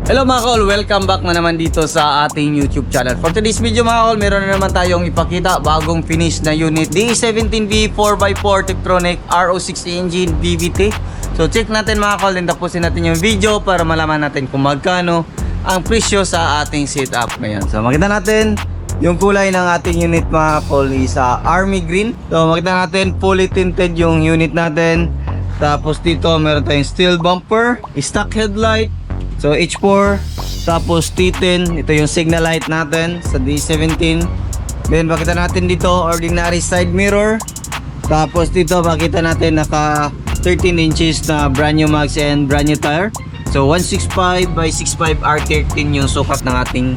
Hello mga kol, welcome back na naman dito sa ating YouTube channel. For today's video mga kol, meron na naman tayong ipakita bagong finish na unit DE17V 4x4 Tiptronic RO6 engine VVT. So check natin mga kol, and tapusin natin yung video para malaman natin kung magkano ang presyo sa ating setup ngayon. So makita natin yung kulay ng ating unit mga kol is army green. So makita natin fully tinted yung unit natin. Tapos dito meron tayong steel bumper, stock headlight. So H4, tapos T10, ito yung signal light natin sa D17. Then makita natin dito ordinary side mirror. Tapos dito makita natin naka 13 inches na brand new mags and brand new tire. So 165 by 65 R13 yung sukat ng ating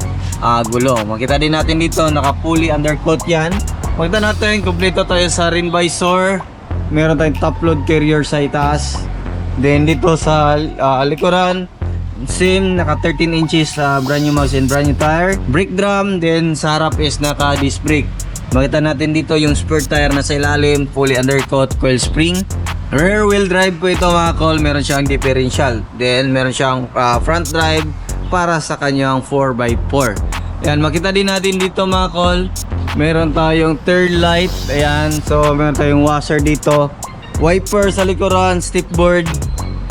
gulong. Makita din natin dito naka fully undercoat yan. Makita natin kompleto tayo sa rim visor. Meron tayong top load carrier sa itaas. Then dito sa likuran, same, naka 13 inches brand new mags and brand new tire. Brake drum, then sa harap is naka disc brake. Makita natin dito yung spare tire na sa ilalim, fully undercoat coil spring. Rear wheel drive po ito mga kol, meron siyang differential. Then meron siyang front drive para sa kanyang 4x4. Ayan, makita din natin dito mga kol, meron tayong third light. Ayan, so meron tayong washer dito, wiper sa likuran, step board.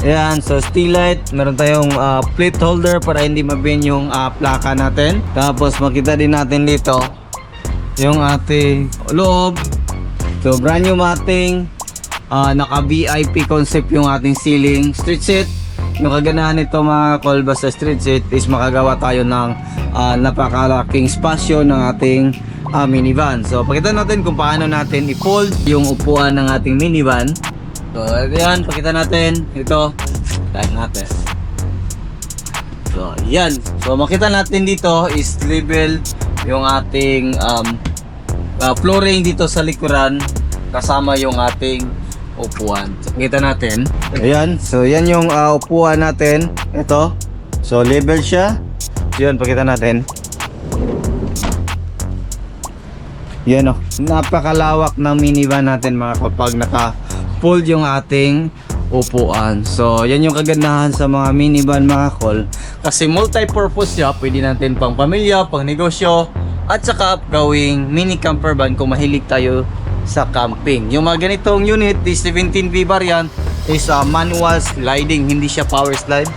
Ayan, so steel light, meron tayong plate holder para hindi mabin yung plaka natin. Tapos makita din natin dito yung ating loob. So brand new matting, naka VIP concept yung ating ceiling. Street seat, yung kaganahan nito mga kol basta street seat is makagawa tayo ng napakalaking spasyo ng ating minivan. So pakita natin kung paano natin i-fold yung upuan ng ating minivan. So ayan, pakita natin ito, tag natin. So yan, so makita natin dito is level yung ating flooring dito sa likuran kasama yung ating upuan. So pakita natin, ayan, so yan yung upuan natin, ito, so level siya. So yan, pakita natin. Yan o, napakalawak ng minivan natin mga kapag naka-fold yung ating upuan. So yan yung kagandahan sa mga minivan mga kol, kasi multi-purpose siya. Pwede natin pang pamilya, pang negosyo, at saka gawing mini camper van kung mahilig tayo sa camping. Yung mga ganitong unit, the 17V variant is manual sliding, hindi siya power slide.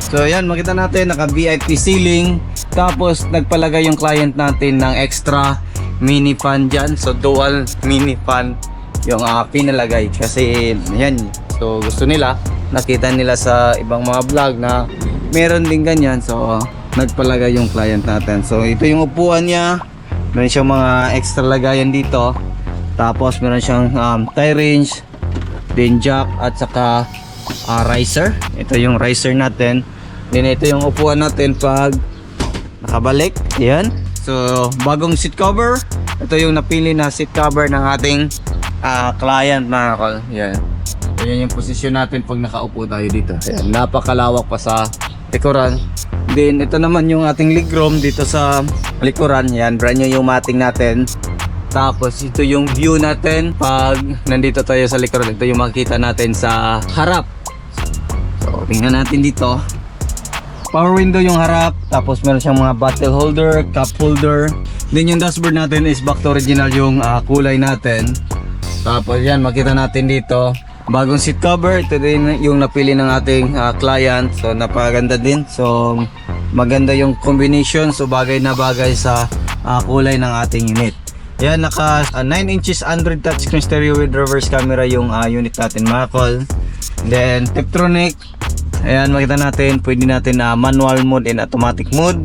So yan, makita natin naka VIP ceiling. Tapos nagpalagay yung client natin ng extra mini fan dyan. So dual mini fan yung pinalagay kasi yan, so gusto nila, nakita nila sa ibang mga vlog na meron din ganyan. So nagpalagay yung client natin. So ito yung upuan niya, meron siyang mga extra lagayan dito. Tapos meron siyang tie range, then jack, at saka riser. Ito yung riser natin. Then ito yung upuan natin pag nakabalik. Yan, so bagong seat cover. Ito yung napili na seat cover ng ating client mga kol. Yan. So yan yung posisyon natin pag nakaupo tayo dito. Yan, napakalawak pa sa likuran. Then ito naman yung ating legroom dito sa likuran. Yan, brand new yung matting natin. Tapos ito yung view natin pag nandito tayo sa likuran. Ito yung makikita natin sa harap. So tingnan natin dito. Power window yung harap. Tapos meron siyang mga bottle holder, cup holder. Then yung dashboard natin is back to original yung kulay natin. Tapos yan, makita natin dito bagong seat cover. Ito din yung napili ng ating client. So napaganda din. So maganda yung combination. So bagay na bagay sa kulay ng ating unit. Yan, naka 9 inches Android touchscreen stereo with reverse camera yung unit natin mga kol. Then Tiptronic. Ayan, makita natin, pwede natin manual mode and automatic mode.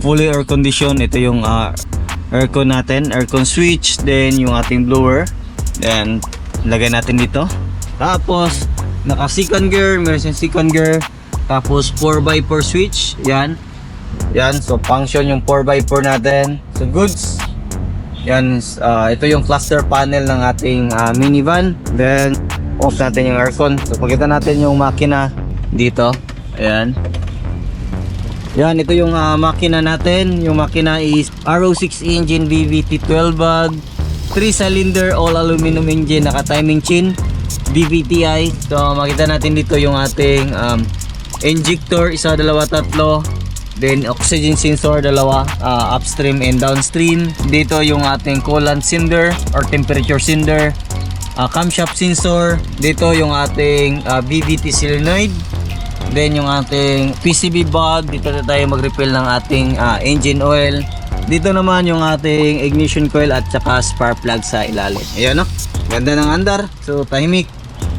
Fully air condition. Ito yung aircon natin, aircon switch. Then yung ating blower, then lagay natin dito. Tapos naka second gear, meron siyang second gear. Tapos 4x4 switch. Yan, yan, so function yung 4x4 natin. So goods. Yan, ito yung cluster panel ng ating minivan. Then off natin yung aircon. So pakita natin yung makina dito. Ayan. Yan, ito yung makina natin. Yung makina is RO6 engine VVT 12 valve, 3 cylinder all aluminum engine, naka timing chain VVTi. So makita natin dito yung ating injector, isa, dalawa, tatlo. Then oxygen sensor dalawa, upstream and downstream. Dito yung ating coolant cylinder or temperature cylinder. Camshaft sensor. Dito yung ating BVT solenoid. Then yung ating PCB bulb. Dito na tayo mag-refill ng ating engine oil. Dito naman yung ating ignition coil at saka spark plug sa ilalim. Ayan, no? Ganda ng andar. So tahimik.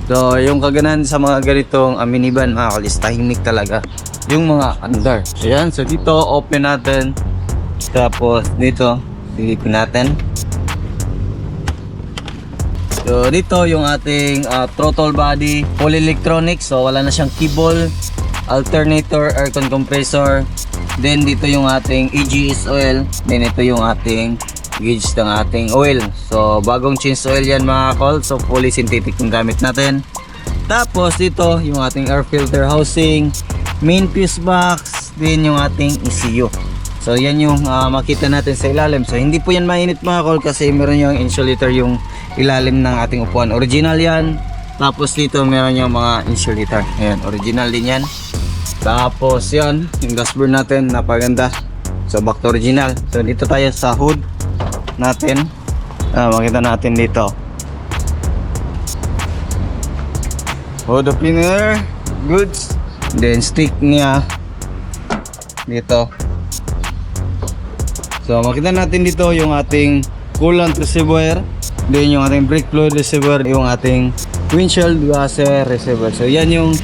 So yung kaganahan sa mga ganitong minivan mga kalis, tahimik talaga yung mga andar. Ayan, so dito open natin. Tapos dito dilipin natin. So dito yung ating throttle body, full electronic, so wala na siyang cable, alternator, aircon compressor. Then dito yung ating AGS oil. Then ito yung ating gauge ng ating oil. So bagong change oil yan mga kol. So fully synthetic yung gamit natin. Tapos dito yung ating air filter housing, main fuse box, then yung ating ECU. So yan yung makita natin sa ilalim. So hindi po yan mainit mga kol kasi meron yung insulator yung ilalim ng ating upuan. Original yan. Tapos dito meron yung mga insulator. Ayan, original din yan. Tapos yan, yung dashboard natin, napaganda. So back to original. So dito tayo sa hood natin. Makita natin dito. Hood opener, goods. Then stick niya dito. So makita natin dito yung ating coolant reservoir. Then yung ating brake fluid reservoir, yung ating windshield washer reservoir. So yan yung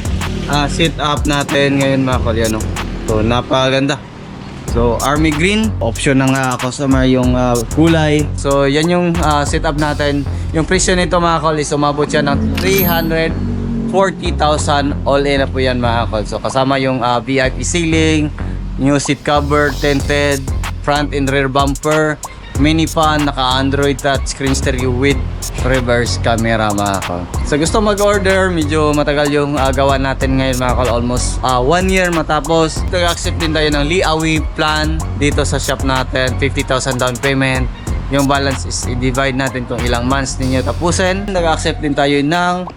setup natin ngayon mga kol. No? So napakaganda. So army green, option ng customer yung kulay. So yan yung setup natin. Yung presyo nito mga kol is umabot siya ng 340,000 all in na po yan mga kol. So kasama yung VIP ceiling, new seat cover, tinted, front and rear bumper, mini fan, naka Android touchscreen stereo with reverse camera mga kol. So gusto mag-order, medyo matagal yung gawa natin ngayon mga kol, almost 1 year matapos. Nag-accept din tayo ng Liawi plan dito sa shop natin, 50,000 down payment. Yung balance is i-divide natin kung ilang months ninyo tapusin. Nag-accept din tayo ng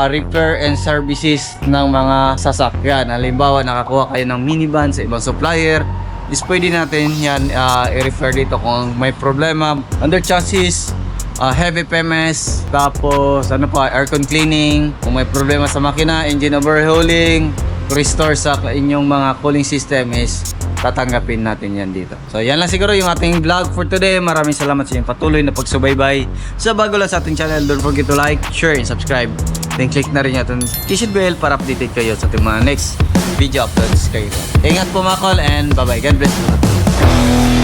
repair and services ng mga sasakyan. Halimbawa nakakuha kayo ng minivan sa ibang supplier, is pwede natin yan i-refer dito kung may problema under chassis, heavy PMS, tapos ano pa, aircon cleaning, kung may problema sa makina, engine overhauling, restore sa inyong mga cooling system, is tatanggapin natin yan dito. So yan lang siguro yung ating vlog for today. Maraming salamat sa inyong patuloy na pagsubaybay. Sa bago lang sa ating channel, don't forget to like, share, and subscribe. Then click na rin yung ating notification bell para updated kayo sa ating mga next video uploads kayo. Ingat po mga kol and bye bye. God bless you.